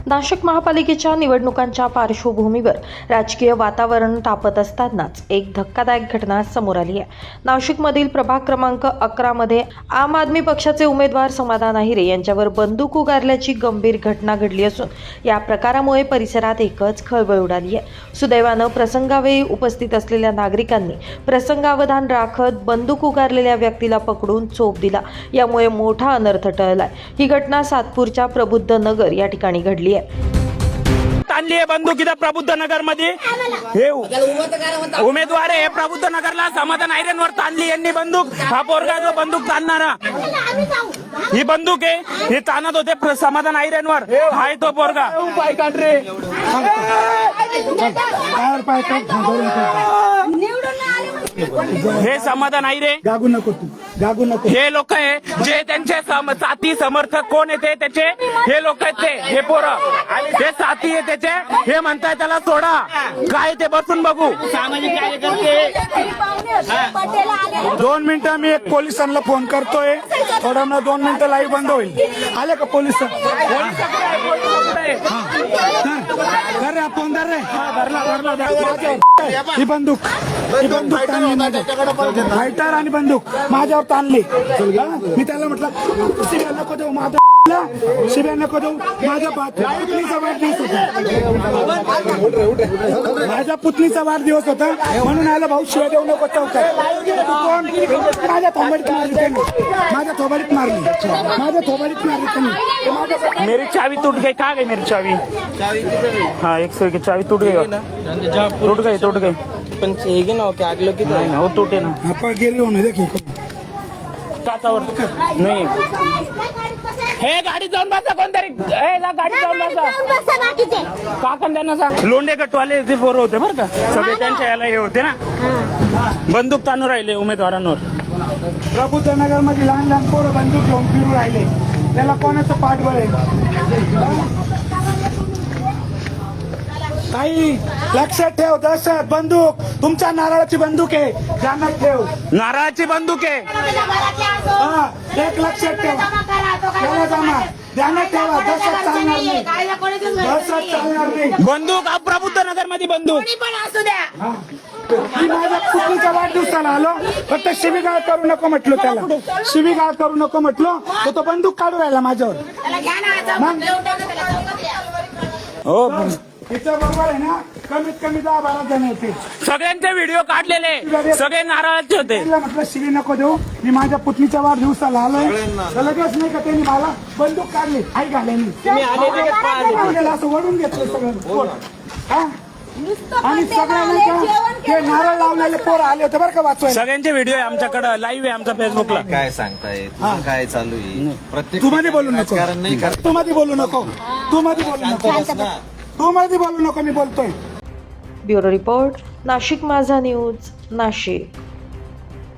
नाशिक महापालिकेच्या निवडणुकांच्या पार्श्वभूमीवर राजकीय वातावरण तापत असतानाच एक धक्कादायक घटना समोर आली आहे। नाशिकमधील प्रभाग क्रमांक 11 मध्ये आम आदमी पक्षाचे उमेदवार समाधान अहिरे यांच्यावर बंदूक उगारल्याची गंभीर घटना घडली असून या प्रकारामुळे परिसरात एकच खळबळ उडाली आहे। सुदैवानं प्रसंगावेळी उपस्थित असलेल्या नागरिकांनी प्रसंगावधान राखत बंदूक उगारलेल्या व्यक्तीला पकडून चोप दिला, यामुळे मोठा अनर्थ टळलाय। ही घटना सातपूरच्या प्रबुद्ध नगर या ठिकाणी घडली आहे। ताणली आहे बंदूक इथं प्रबुद्ध नगर मध्ये। हे उमेदवार आहे प्रबुद्ध नगरला समाधान अहिरेंवर ताणली यांनी बंदूक। हा पोरगा जो बंदूक ताणणारा, ही बंदूक आहे, हे ताणत होते समाधान अहिरेंवर। हाय तो पोरगा हे समाधान अहिरे, गागू नको तू, गागू नको। हे लोक आहे जे त्यांचे साथी समर्थक कोण येते त्याचे, हे लोक आहेत ते, हे पोरं हे साथी आहे त्याचे, हे म्हणताय त्याला सोडा, काय ते बसून बघू। सामाजिक कार्यकर्ते 2 मिनिटं मी एक पोलिसांना फोन करतोय, थोडा ना 2 मिनिटं लाईव्ह बंद होईल। आले का पोलिस? फोन धर रे, ही बंदूक ताणली माझ्या, फायटर आणि बंदूक माझ्यावर ताणली। मी त्याला म्हटलं शिव्या नको देऊ, शिव्या नको देऊ, माझ्या पुतणीचा वाढदिवस होता, माझ्या पुतणीचा वाढदिवस होता म्हणून आला भाऊ, शिव्या देऊ नको चौकात। माझ्या थोबाडीत मारली त्यांनी, माझ्या थोबाडीत मारली, माझ्या थोबाडीत मारली त्यांनी। मेरी चाबी टूट गई, कहाँ गई मेरी चाबी? हाँ 100 की चाबी टूट गई, टूट गई। पण हे ना की आगलो की नाही ना, वो टूटे ना। आपण गेली होणे देखील काचावर नाही, हे गाडी जाऊन बसा कोणतरी, गाडी जाऊन बसा। काकन त्यांना सांग, लोंढे गटवाले जे पोरं होते बरं का, सगळे त्यांच्या याला हे होते ना, बंदूक ताणून राहिले उमेदवारांवर। प्रबुद्ध नगर मध्ये लहान लहान पोरं बंदूक घेऊन फिरू राहिले, त्याला कोणाचं पाठबळ आहे? काही लक्षात ठेव, दहशत बंदूक तुमच्या नारळाची बंदूक आहे, ध्यानात ठेव, नारळाची बंदूक आहे। एक लक्षात ठेव, त्याला जमा ध्यानात ठेवा, दहशत चालणार नाही, दहशत चालणार नाही। बंदूक प्रबुद्ध नगर मध्ये बंदूक मी माझ्या पुतणीच्या वाढदिवसाला आलो, फक्त शिवीगाळ करू नको म्हटलो त्याला, शिवीगाळ करू नको म्हटलो, तो बंदूक काढू राहिला माझ्यावर। हो तिच्या बरोबर आहे ना, कमीत कमी 10-12 जण होते, सगळ्यांचे व्हिडिओ काढलेले, सगळे नारळाचे होते। म्हटलं शिवी नको देऊ, मी माझ्या पुतणीच्या वाढदिवसाला आलोय, तर लगेच नाही का त्यांनी मला बंदूक काढली, आई घालेली, असं वळून घेतलं सगळं। आणि सगळ्यांना ते नारळ लावलेले पोरं आले होते बरं का वाचवायला। सगळ्यांचे व्हिडिओ आहे आमच्याकडे, लाईव्ह आहे आमच्या फेसबुकला। काय सांगताय, काय चालू आहे? प्रत्येक तू मध्ये बोलू नको, नाही करत, तू मध्ये बोलू नको, तू मध्ये बोलू नको, तू मध्ये बोलू नको, मी बोलतोय। ब्युरो रिपोर्ट, नाशिक माझा न्यूज, नाशिक।